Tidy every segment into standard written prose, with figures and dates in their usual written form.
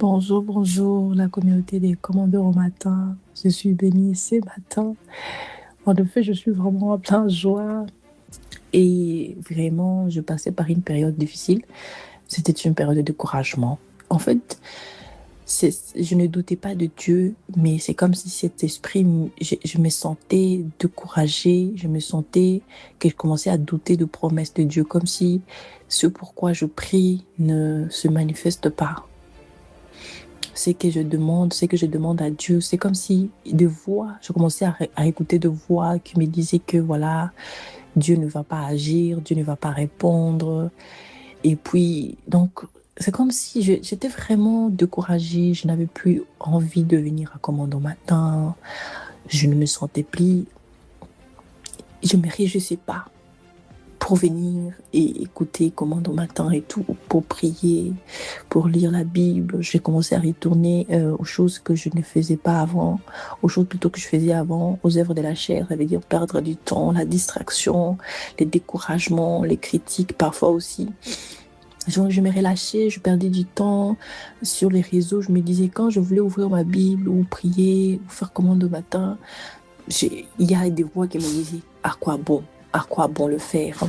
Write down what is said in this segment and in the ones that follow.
Bonjour, bonjour, la communauté des commandeurs au matin. Je suis bénie ce matin. En effet, je suis vraiment en plein joie et vraiment, je passais par une période difficile. C'était une période de découragement. En fait, je ne doutais pas de Dieu, mais c'est comme si cet esprit, je me sentais découragée, je me sentais que je commençais à douter de promesses de Dieu, comme si ce pourquoi je prie ne se manifeste pas. Ce que je demande à Dieu, c'est comme si des voix, je commençais à écouter de voix qui me disaient que voilà, Dieu ne va pas agir, Dieu ne va pas répondre. Et puis, donc, c'est comme si j'étais vraiment découragée, je n'avais plus envie de venir à commande au matin, je ne me sentais plus, je me réjouissais pas pour venir et écouter commande au matin et tout, pour prier, pour lire la Bible. J'ai commencé à retourner aux choses que je ne faisais pas avant, aux choses plutôt que je faisais avant, aux œuvres de la chair, ça veut dire perdre du temps, la distraction, les découragements, les critiques parfois aussi. Donc, je me relâchais, je perdais du temps sur les réseaux. Je me disais, quand je voulais ouvrir ma Bible ou prier ou faire commande au matin, il y a des voix qui me disaient, à quoi bon? À quoi bon le faire?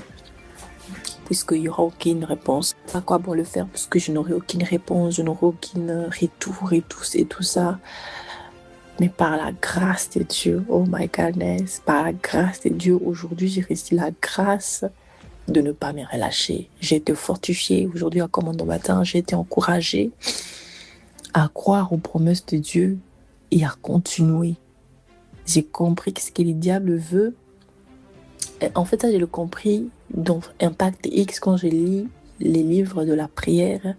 Puisqu'il n'y aura aucune réponse. À quoi bon le faire? Puisque je n'aurai aucune réponse, je n'aurai aucun retour et tout ça. Mais par la grâce de Dieu, oh my goodness, par la grâce de Dieu, aujourd'hui, j'ai reçu la grâce de ne pas me relâcher. J'ai été fortifiée. Aujourd'hui, à commande au matin, j'ai été encouragée à croire aux promesses de Dieu et à continuer. J'ai compris que ce que le diable veut, en fait, ça, j'ai le compris dans Impact X quand je lis les livres de la prière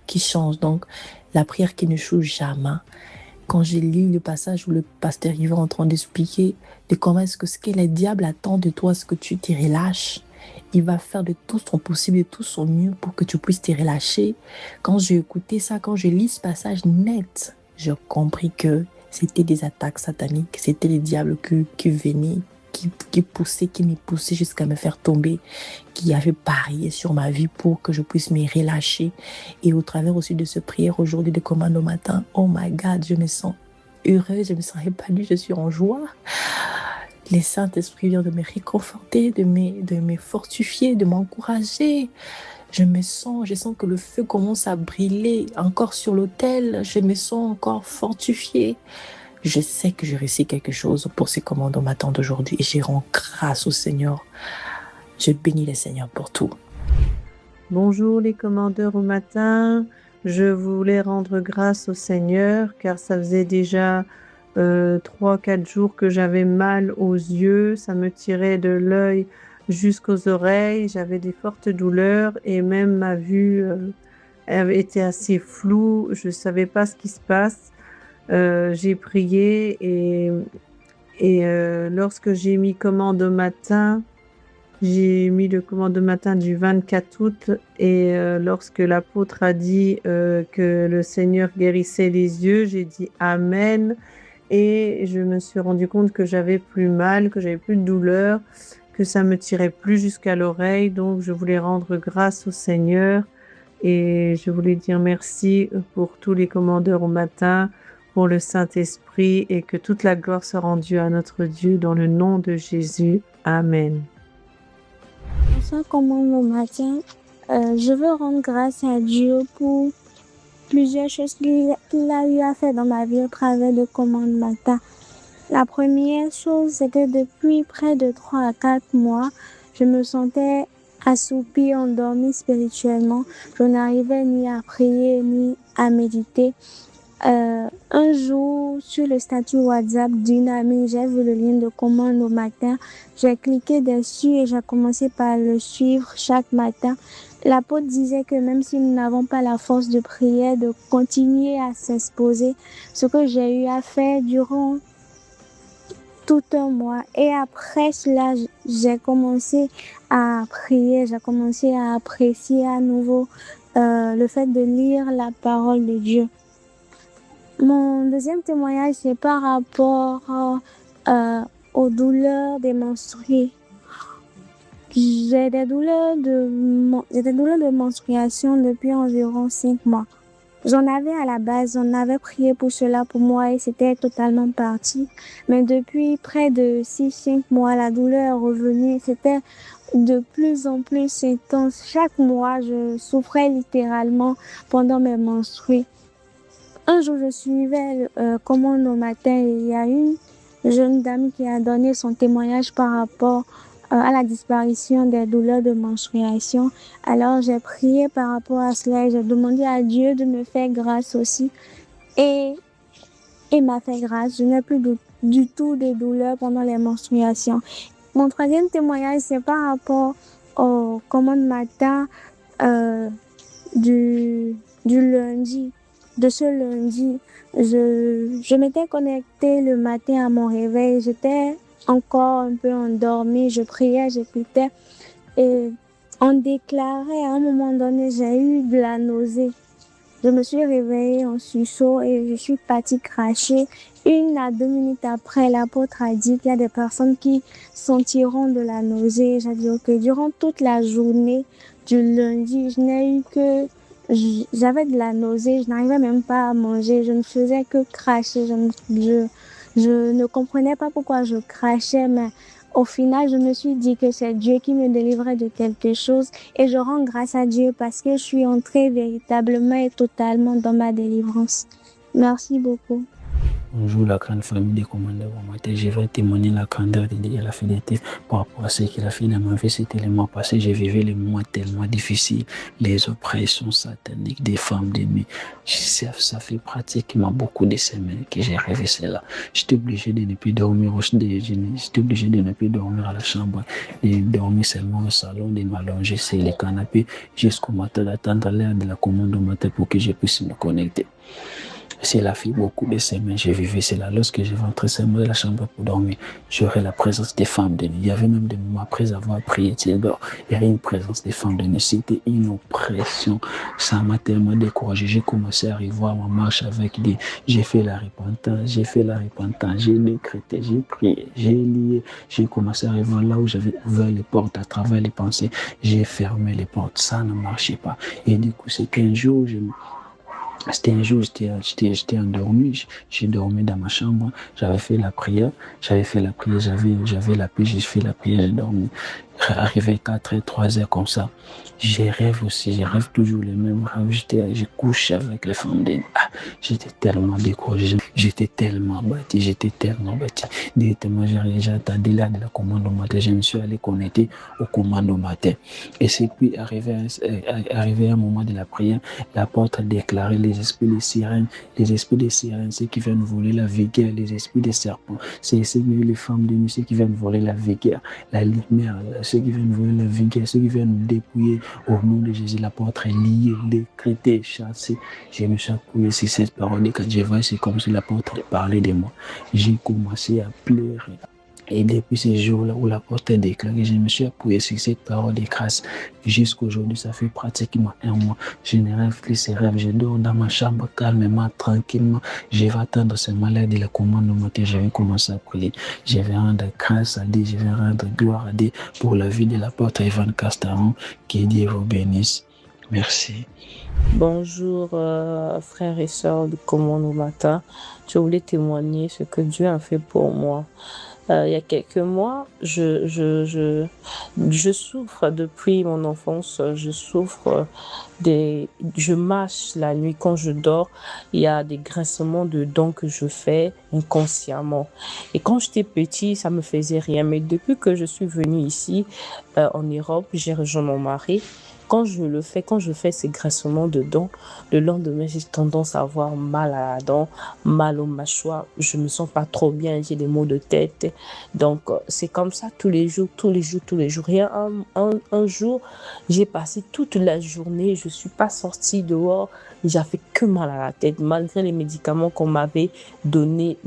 qui change. Donc, la prière qui ne change jamais. Quand je lis le passage où le pasteur Yvan est en train d'expliquer de comment est-ce que ce que le diable attend de toi, ce que tu te relâches, il va faire de tout son possible, de tout son mieux pour que tu puisses te relâcher. Quand j'ai écouté ça, quand je lis ce passage net, j'ai compris que c'était des attaques sataniques, c'était le diable qui venait, qui poussait, qui me poussait jusqu'à me faire tomber, qui avait parié sur ma vie pour que je puisse me relâcher. Et au travers aussi de ce prière aujourd'hui de commande au matin, oh my God, je me sens heureuse, je me sens épanouie, je suis en joie. Les Saint-Esprit vient de me réconforter, de me fortifier, de m'encourager. Je sens que le feu commence à briller encore sur l'autel. Je me sens encore fortifiée. Je sais que j'ai réussi quelque chose pour ces commandes au matin d'aujourd'hui et j'y rends grâce au Seigneur. Je bénis le Seigneur pour tout. Bonjour les commandeurs au matin, je voulais rendre grâce au Seigneur car ça faisait déjà 3-4 jours que j'avais mal aux yeux, ça me tirait de l'œil jusqu'aux oreilles, j'avais des fortes douleurs et même ma vue avait été assez floue, je ne savais pas ce qui se passe. J'ai prié et lorsque j'ai mis commande au matin, j'ai mis le commande matin du 24 août et lorsque l'apôtre a dit que le Seigneur guérissait les yeux, j'ai dit Amen et je me suis rendu compte que j'avais plus mal, que j'avais plus de douleur, que ça me tirait plus jusqu'à l'oreille. Donc je voulais rendre grâce au Seigneur et je voulais dire merci pour tous les commandeurs au matin, pour le Saint-Esprit et que toute la gloire soit rendue à notre Dieu dans le nom de Jésus. Amen. Bonsoir, comment au matin? Je veux rendre grâce à Dieu pour plusieurs choses qu'il a eu à faire dans ma vie au travers de Commande Matin. La première chose, c'est que depuis près de 3 à 4 mois, je me sentais assoupie, endormie spirituellement. Je n'arrivais ni à prier ni à méditer. Un jour, sur le statut WhatsApp d'une amie, j'ai vu le lien de commande au matin. J'ai cliqué dessus et j'ai commencé par le suivre chaque matin. L'apôtre disait que même si nous n'avons pas la force de prière, de continuer à s'exposer, ce que j'ai eu à faire durant tout un mois. Et après cela, j'ai commencé à prier, j'ai commencé à apprécier à nouveau le fait de lire la parole de Dieu. Mon deuxième témoignage, c'est par rapport aux douleurs des menstruées. J'ai des douleurs de menstruation depuis environ 5 mois. J'en avais à la base, on avait prié pour cela pour moi et c'était totalement parti. Mais depuis près de 6, 5 mois, la douleur est revenue. C'était de plus en plus intense. Chaque mois, je souffrais littéralement pendant mes menstrues. Un jour, je suivais Commande au matin et il y a une jeune dame qui a donné son témoignage par rapport à la disparition des douleurs de menstruation. Alors, j'ai prié par rapport à cela et j'ai demandé à Dieu de me faire grâce aussi. Et il m'a fait grâce. Je n'ai plus du tout de douleurs pendant les menstruations. Mon troisième témoignage, c'est par rapport au Commande matin euh, du lundi. De ce lundi, je m'étais connectée le matin à mon réveil. J'étais encore un peu endormie. Je priais, j'écoutais. Et on déclarait, à un moment donné, j'ai eu de la nausée. Je me suis réveillée en sursaut et je suis partie cracher. 1 à 2 minutes après, l'apôtre a dit qu'il y a des personnes qui sentiront de la nausée. J'ai dit, ok, durant toute la journée du lundi, je n'ai eu que j'avais de la nausée, je n'arrivais même pas à manger, je ne faisais que cracher, je ne comprenais pas pourquoi je crachais, mais au final, je me suis dit que c'est Dieu qui me délivrait de quelque chose et je rends grâce à Dieu parce que je suis entrée véritablement et totalement dans ma délivrance. Merci beaucoup. Bonjour la grande famille des commandeurs au matin. Je vais témoigner la grandeur de Dieu et la fidélité par rapport à ce qu'il a fait dans ma vie. C'était les mois passés. J'ai vécu les mois tellement difficiles. Les oppressions sataniques des femmes de nuit. Ça fait pratiquement beaucoup de semaines que j'ai rêvé cela. J'étais obligé de ne plus dormir au déjeuner. J'étais obligé de ne plus dormir à la chambre. Et dormir seulement au salon, de m'allonger sur les canapés jusqu'au matin, d'attendre l'heure de la commande au matin pour que je puisse me connecter. Cela fait beaucoup de semaines, j'ai vécu cela. Lorsque je rentrais seulement de la chambre pour dormir, j'aurais la présence des femmes de nuit. Il y avait même des moments après avoir prié, il y avait une présence des femmes de nuit. C'était une oppression. Ça m'a tellement découragé. J'ai commencé à revoir ma marche avec Dieu. J'ai fait la repentance, j'ai décrété, j'ai prié, j'ai lié. J'ai commencé à revoir là où j'avais ouvert les portes à travers les pensées. J'ai fermé les portes. Ça ne marchait pas. Et du coup, c'était un jour, j'étais endormi, j'ai dormi dans ma chambre, j'avais fait la prière, j'avais la paix, j'ai fait la prière, j'ai dormi. Arrivé 4h, 3h comme ça, je rêve toujours les mêmes rêves, je couche avec les femmes j'étais tellement découragé, j'étais tellement bâti. Directement, j'ai attendu là de la commande au matin, je me suis allé connecter aux commandes au matin. Et c'est puis arrivé à un moment de la prière, l'apôtre a déclaré les esprits des sirènes, ceux qui viennent voler la vigueur, les esprits des serpents, c'est les femmes de nuit, ceux qui viennent voler la vigueur, la lumière, ceux qui viennent voler la vigueur, ceux qui viennent nous dépouiller au nom de Jésus. L'apôtre est lié, décrété, chassé. Je me suis appuyé sur cette parole et quand je vois, c'est comme si l'apôtre parlait de moi. J'ai commencé à pleurer. Et depuis ce jour-là où l'apôtre a déclaré, je me suis appuyé sur cette parole de grâce. Jusqu'aujourd'hui, ça fait pratiquement 1 mois. Je ne rêve plus ces rêves. Je dors dans ma chambre calmement, tranquillement. Je vais attendre ce malade de la commande au matin. Je vais commencer à prier. Je vais rendre grâce à Dieu. Je vais rendre gloire à Dieu pour la vie de l'apôtre Evan Castaron. Que Dieu vous bénisse. Merci. Bonjour frères et sœurs de Commande au matin. Je voulais témoigner ce que Dieu a fait pour moi. Il y a quelques mois, je souffre depuis mon enfance, je marche la nuit quand je dors, il y a des grincements de dents que je fais inconsciemment. Et quand j'étais petit, ça me faisait rien. Mais depuis que je suis venue ici, en Europe, j'ai rejoint mon mari. Quand je fais ces grincements de dents, le lendemain, j'ai tendance à avoir mal à la dent, mal au mâchoire. Je me sens pas trop bien, j'ai des maux de tête. Donc, c'est comme ça tous les jours. Il y a un jour, j'ai passé toute la journée, je suis pas sortie dehors, j'avais que mal à la tête. Malgré les médicaments qu'on m'avait donnés,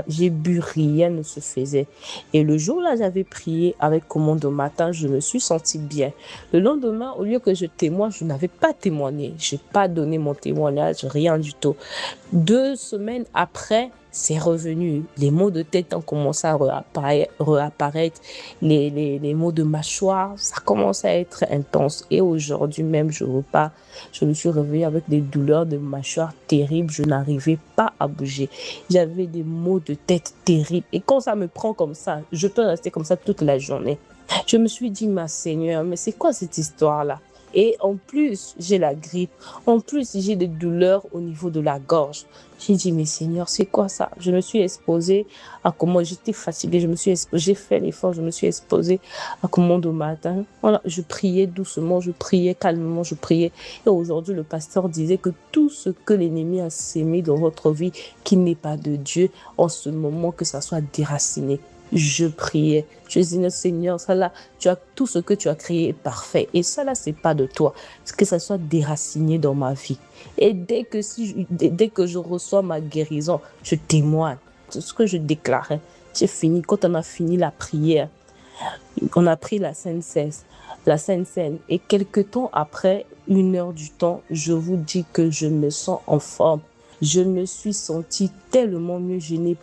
j'ai bu, rien ne se faisait. Et le jour-là, j'avais prié avec commande au matin, je me suis sentie bien. Le lendemain, au lieu que je témoigne, je n'avais pas témoigné. Je n'ai pas donné mon témoignage, rien du tout. 2 semaines après, c'est revenu. Les maux de tête ont commencé à réapparaître. Les maux de mâchoire, ça commence à être intense. Et aujourd'hui même, je me suis réveillée avec des douleurs de mâchoire terribles. Je n'arrivais pas à bouger. J'avais des maux de tête terribles. Et quand ça me prend comme ça, je peux rester comme ça toute la journée. Je me suis dit, ma Seigneur, mais c'est quoi cette histoire-là? Et en plus, j'ai la grippe. En plus, j'ai des douleurs au niveau de la gorge. J'ai dit, mais Seigneur, c'est quoi ça? Je me suis exposée à comment j'étais fatiguée. J'ai fait l'effort, je me suis exposée à commande au matin. Voilà, je priais doucement, je priais calmement, je priais. Et aujourd'hui, le pasteur disait que tout ce que l'ennemi a sémé dans votre vie, qui n'est pas de Dieu, en ce moment, que ça soit déraciné. Je priais. Je disais, Seigneur, ça là, tout ce que tu as créé est parfait. Et ça là, c'est pas de toi. Que ça soit déraciné dans ma vie. Et dès que je reçois ma guérison, je témoigne. C'est ce que je déclarais. J'ai fini. Quand on a fini la prière, on a pris la Sainte Seine. Et quelque temps après, 1 heure du temps, je vous dis que je me sens en forme. Je me suis sentie tellement mieux.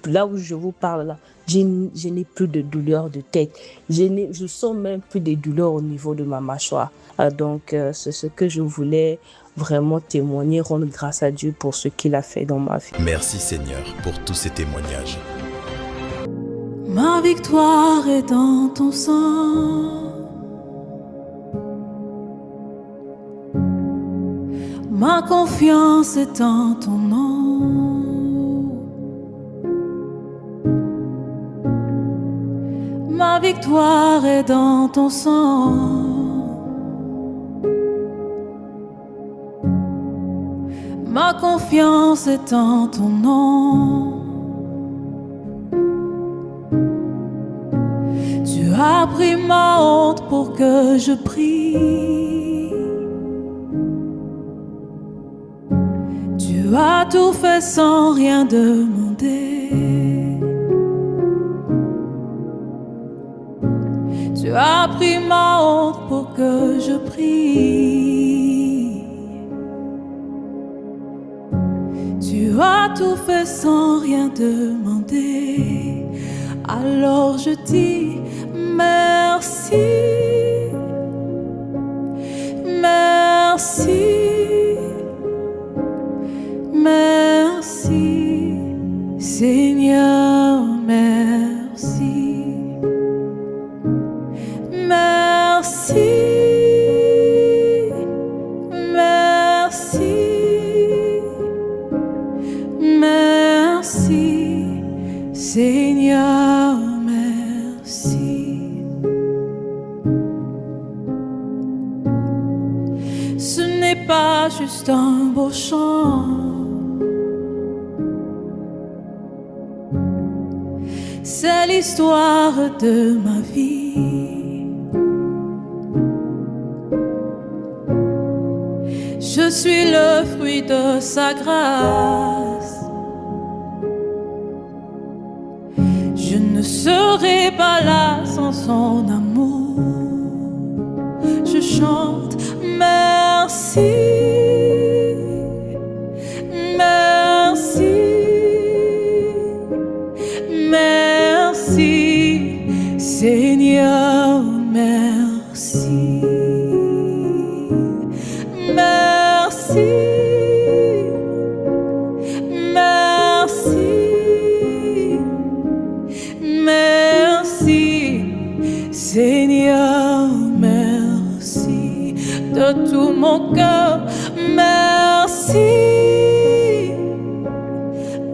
Là où je vous parle là, je n'ai plus de douleur de tête. Je sens même plus de douleurs au niveau de ma mâchoire. Donc, c'est ce que je voulais vraiment témoigner, rendre grâce à Dieu pour ce qu'il a fait dans ma vie. Merci Seigneur pour tous ces témoignages. Ma victoire est dans ton sang. Ma confiance est en ton nom. Ma victoire est dans ton sang. Ma confiance est en ton nom. Tu as pris ma honte pour que je prie. Tu as tout fait sans rien demander. Tu as pris ma honte pour que je prie. Tu as tout fait sans rien demander. Alors je dis merci. Merci. Merci, Seigneur, merci. Merci, merci, merci, Seigneur, merci. Ce n'est pas juste un beau chant. C'est l'histoire de ma vie. Je suis le fruit de sa grâce. Je ne serai pas là sans son amour. Je chante merci. Merci. Merci, Seigneur, merci. Merci, merci, merci, Seigneur, merci. De tout mon cœur, merci.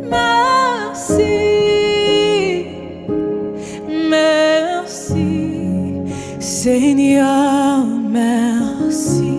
Merci. Seigneur, merci.